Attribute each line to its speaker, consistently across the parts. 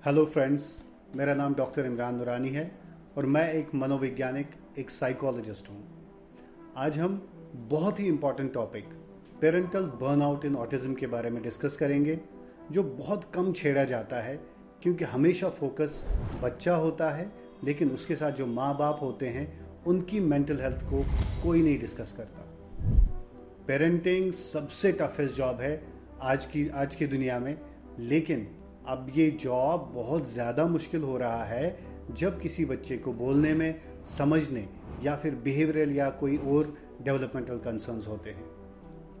Speaker 1: Hello friends, मेरा नाम doctor Imran नूरानी है और मैं एक मनोवैज्ञानिक, एक साइकोलॉजिस्ट हूँ। आज हम बहुत ही important topic parental burnout in autism के बारे में डिस्कस करेंगे, जो बहुत कम छेड़ा जाता है क्योंकि हमेशा फोकस बच्चा होता है, लेकिन उसके साथ जो माँ बाप होते हैं उनकी मेंटल हेल्थ को कोई नहीं डिस्कस करता। पेरेंटिंग सबसे टफेस्ट जॉब है आज की दुनिया में, लेकिन अब ये जॉब बहुत ज़्यादा मुश्किल हो रहा है जब किसी बच्चे को बोलने में, समझने या फिर बिहेवियरल या कोई और डेवलपमेंटल कंसर्न्स होते हैं।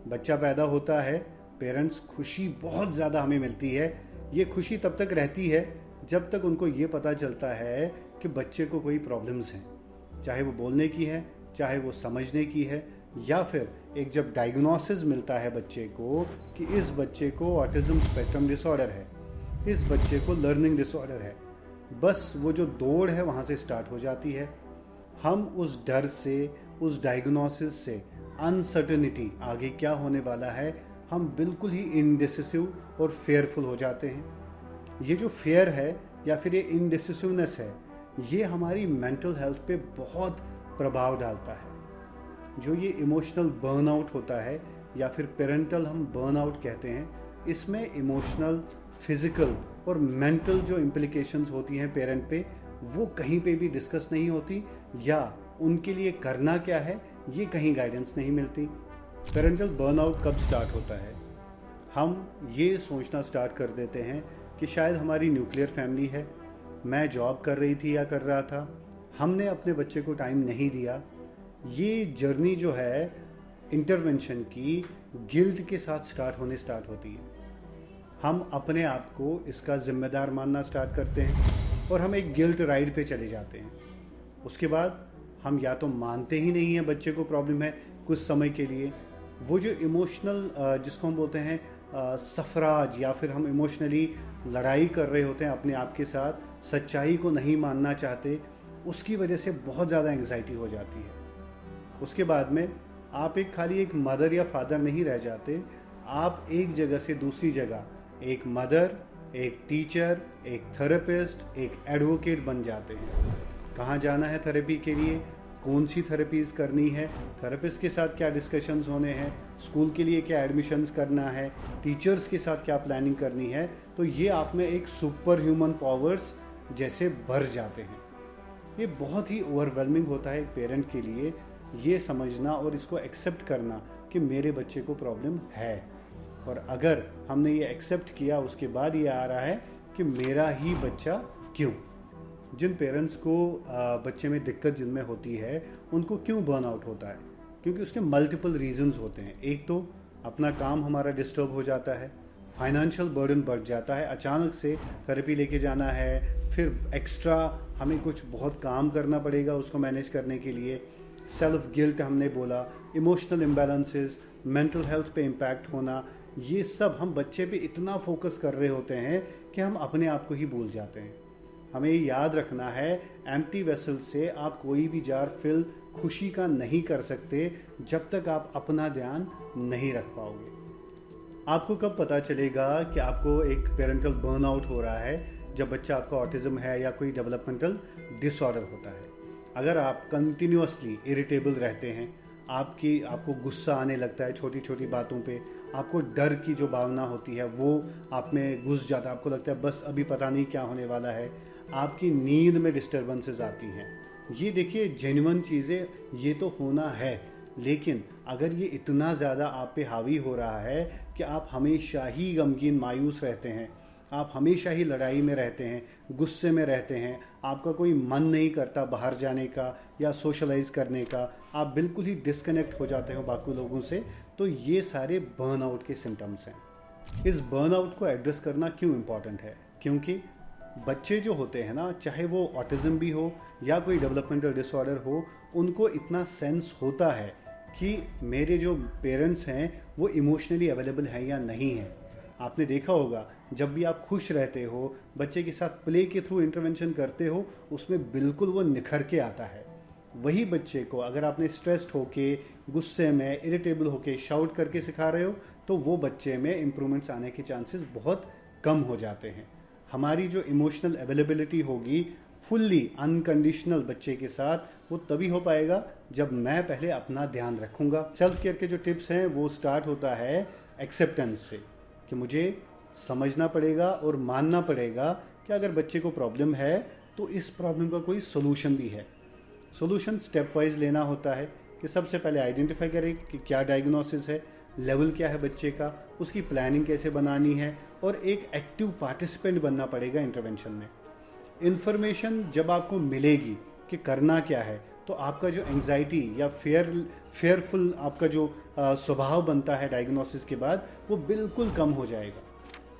Speaker 1: बच्चा पैदा होता है, पेरेंट्स खुशी बहुत ज़्यादा हमें मिलती है। ये खुशी तब तक रहती है जब तक उनको ये पता चलता है कि बच्चे को कोई प्रॉब्लम्स हैं, चाहे वो बोलने की है, चाहे वो समझने की है, या फिर एक जब डायग्नोसिस मिलता है बच्चे को कि इस बच्चे को ऑटिज्म स्पेक्ट्रम डिसऑर्डर है, इस बच्चे को लर्निंग डिसऑर्डर है। बस वो जो दौड़ है वहाँ से स्टार्ट हो जाती है। हम उस डर से, उस डायग्नोसिस से, अनसर्टेनिटी आगे क्या होने वाला है, हम बिल्कुल ही इनडिसिसिव और फेयरफुल हो जाते हैं। ये जो फेयर है या फिर ये इनडिसिसिवनेस है, ये हमारी मेंटल हेल्थ पे बहुत प्रभाव डालता है। जो ये इमोशनल बर्नआउट होता है या फिर पेरेंटल हम बर्नआउट कहते हैं, इसमें इमोशनल, फिजिकल और मेंटल जो इम्प्लिकेशंस होती हैं पेरेंट पे, वो कहीं पे भी डिस्कस नहीं होती, या उनके लिए करना क्या है ये कहीं गाइडेंस नहीं मिलती। पेरेंटल बर्नआउट कब स्टार्ट होता है? हम ये सोचना स्टार्ट कर देते हैं कि शायद हमारी न्यूक्लियर फैमिली है, मैं जॉब कर रही थी या कर रहा था, हमने अपने बच्चे को टाइम नहीं दिया। ये जर्नी जो है इंटरवेंशन की, गिल्ट के साथ स्टार्ट होती है। हम अपने आप को इसका जिम्मेदार मानना स्टार्ट करते हैं और हम एक गिल्ट राइड पे चले जाते हैं। उसके बाद हम या तो मानते ही नहीं हैं बच्चे को प्रॉब्लम है कुछ समय के लिए, वो जो इमोशनल जिसको हम बोलते हैं सफराज, या फिर हम इमोशनली लड़ाई कर रहे होते हैं अपने आप के साथ, सच्चाई को नहीं मानना चाहते, उसकी वजह से बहुत ज़्यादा एंग्जाइटी हो जाती है। उसके बाद में आप खाली एक मदर या फादर नहीं रह जाते, आप एक जगह से दूसरी जगह एक मदर, एक टीचर, एक थेरेपिस्ट, एक एडवोकेट बन जाते हैं। कहाँ जाना है थेरेपी के लिए, कौन सी थेरेपीज़ करनी है, थेरेपिस्ट के साथ क्या डिस्कशंस होने हैं, स्कूल के लिए क्या एडमिशन्स करना है, टीचर्स के साथ क्या प्लानिंग करनी है, तो ये आप में एक सुपर ह्यूमन पावर्स जैसे भर जाते हैं। ये बहुत ही ओवरवेलमिंग होता है एक पेरेंट के लिए, ये समझना और इसको एक्सेप्ट करना कि मेरे बच्चे को प्रॉब्लम है। और अगर हमने ये एक्सेप्ट किया, उसके बाद ये आ रहा है कि मेरा ही बच्चा क्यों। जिन पेरेंट्स को बच्चे में दिक्कत जिनमें होती है, उनको क्यों बर्नआउट होता है? क्योंकि उसके मल्टीपल रीजंस होते हैं। एक तो अपना काम हमारा डिस्टर्ब हो जाता है, फाइनेंशियल बर्डन बढ़ जाता है, अचानक से थेरेपी लेके जाना है, फिर एक्स्ट्रा हमें कुछ बहुत काम करना पड़ेगा उसको मैनेज करने के लिए। सेल्फ गिल्ट हमने बोला, इमोशनल इम्बैलेंसेस, मेंटल हेल्थ पे इम्पैक्ट होना, ये सब हम बच्चे पे इतना फोकस कर रहे होते हैं कि हम अपने आप को ही भूल जाते हैं। हमें याद रखना है, एम्प्टी वेसल से आप कोई भी जार फिल खुशी का नहीं कर सकते जब तक आप अपना ध्यान नहीं रख पाओगे। आपको कब पता चलेगा कि आपको एक पेरेंटल बर्नआउट हो रहा है? जब बच्चा आपका ऑटिज्म है या कोई डेवलपमेंटल डिसऑर्डर होता है। अगर आप कंटिन्यूअसली इरिटेबल रहते हैं, आपको गुस्सा आने लगता है छोटी छोटी बातों पे, आपको डर की जो भावना होती है वो आप में घुस जाता है, आपको लगता है बस अभी पता नहीं क्या होने वाला है, आपकी नींद में डिस्टर्बेंसेस आती हैं। ये देखिए जेन्युइन चीज़ें, ये तो होना है, लेकिन अगर ये इतना ज़्यादा आप पे हावी हो रहा है कि आप हमेशा ही गमगीन, मायूस रहते हैं, आप हमेशा ही लड़ाई में रहते हैं, गुस्से में रहते हैं, आपका कोई मन नहीं करता बाहर जाने का या सोशलाइज करने का, आप बिल्कुल ही डिस्कनेक्ट हो जाते हो बाकी लोगों से, तो ये सारे बर्नआउट के सिम्टम्स हैं। इस बर्नआउट को एड्रेस करना क्यों इम्पॉर्टेंट है? क्योंकि बच्चे जो होते हैं ना, चाहे वो ऑटिज्म भी हो या कोई डेवलपमेंटल डिसऑर्डर हो, उनको इतना सेंस होता है कि मेरे जो पेरेंट्स हैं वो इमोशनली अवेलेबल हैं या नहीं हैं। आपने देखा होगा, जब भी आप खुश रहते हो, बच्चे के साथ प्ले के थ्रू इंटरवेंशन करते हो, उसमें बिल्कुल वो निखर के आता है। वही बच्चे को अगर आपने स्ट्रेस्ड होके, गुस्से में, इरिटेबल होके शाउट करके सिखा रहे हो, तो वो बच्चे में इम्प्रूवमेंट्स आने के चांसेस बहुत कम हो जाते हैं। हमारी जो इमोशनल अवेलेबिलिटी होगी फुल्ली अनकंडीशनल बच्चे के साथ, वो तभी हो पाएगा जब मैं पहले अपना ध्यान रखूंगा। सेल्फ केयर के जो टिप्स हैं वो स्टार्ट होता है एक्सेप्टेंस से, कि मुझे समझना पड़ेगा और मानना पड़ेगा कि अगर बच्चे को प्रॉब्लम है तो इस प्रॉब्लम का कोई सोल्यूशन भी है। सोल्यूशन स्टेप वाइज लेना होता है कि सबसे पहले आइडेंटिफाई करें कि क्या डायग्नोसिस है, लेवल क्या है बच्चे का, उसकी प्लानिंग कैसे बनानी है, और एक एक्टिव पार्टिसिपेंट बनना पड़ेगा इंटरवेंशन में। इन्फॉर्मेशन जब आपको मिलेगी कि करना क्या है, तो आपका जो एंग्जाइटी या फेयरफुल आपका जो स्वभाव बनता है डायग्नोसिस के बाद, वो बिल्कुल कम हो जाएगा।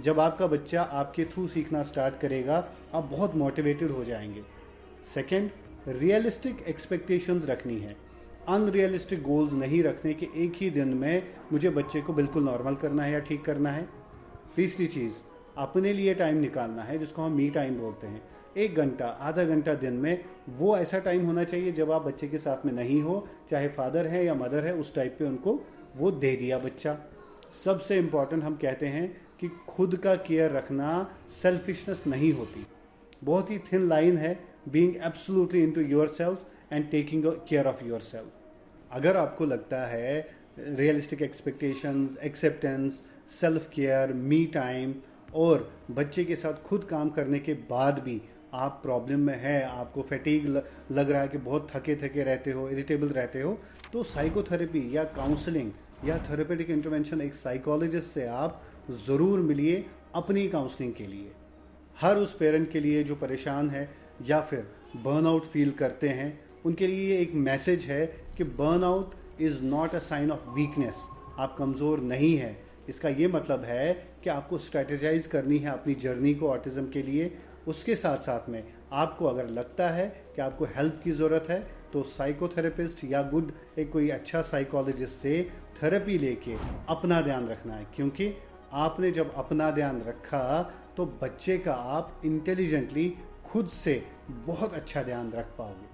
Speaker 1: जब आपका बच्चा आपके थ्रू सीखना स्टार्ट करेगा, आप बहुत मोटिवेटेड हो जाएंगे। सेकंड, रियलिस्टिक एक्सपेक्टेशंस रखनी है, अनरियलिस्टिक गोल्स नहीं रखने कि एक ही दिन में मुझे बच्चे को बिल्कुल नॉर्मल करना है या ठीक करना है। तीसरी चीज़, अपने लिए टाइम निकालना है, जिसको हम मी टाइम बोलते हैं। 1 घंटा, आधा घंटा दिन में, वो ऐसा टाइम होना चाहिए जब आप बच्चे के साथ में नहीं हो, चाहे फादर है या मदर है, उस टाइप पे उनको वो दे दिया बच्चा। सबसे इम्पॉर्टेंट हम कहते हैं कि खुद का केयर रखना सेल्फिशनेस नहीं होती। बहुत ही थिन लाइन है being absolutely into yourself and taking care of yourself. अगर आपको लगता है realistic expectations, acceptance, self care, me time और बच्चे के साथ खुद काम करने के बाद भी आप प्रॉब्लम में है, आपको फैटीग लग रहा है कि बहुत थके थके रहते हो, इरिटेबल रहते हो, तो साइकोथेरेपी या काउंसलिंग या थेरेपेटिक इंटरवेंशन एक साइकोलॉजिस्ट से आप ज़रूर मिलिए अपनी काउंसलिंग के लिए। हर उस पेरेंट के लिए जो परेशान है या फिर बर्नआउट फील करते हैं, उनके लिए ये एक मैसेज है कि burnout is not a sign of weakness. आप कमज़ोर नहीं हैं, इसका ये मतलब है कि आपको स्ट्रेटेजाइज करनी है अपनी जर्नी को ऑटिज़म के लिए। उसके साथ साथ में आपको अगर लगता है कि आपको हेल्प की ज़रूरत है, तो साइकोथेरेपिस्ट या एक कोई अच्छा साइकोलॉजिस्ट से थेरेपी लेके अपना ध्यान रखना है, क्योंकि आपने जब अपना ध्यान रखा तो बच्चे का आप इंटेलिजेंटली खुद से बहुत अच्छा ध्यान रख पाओगे।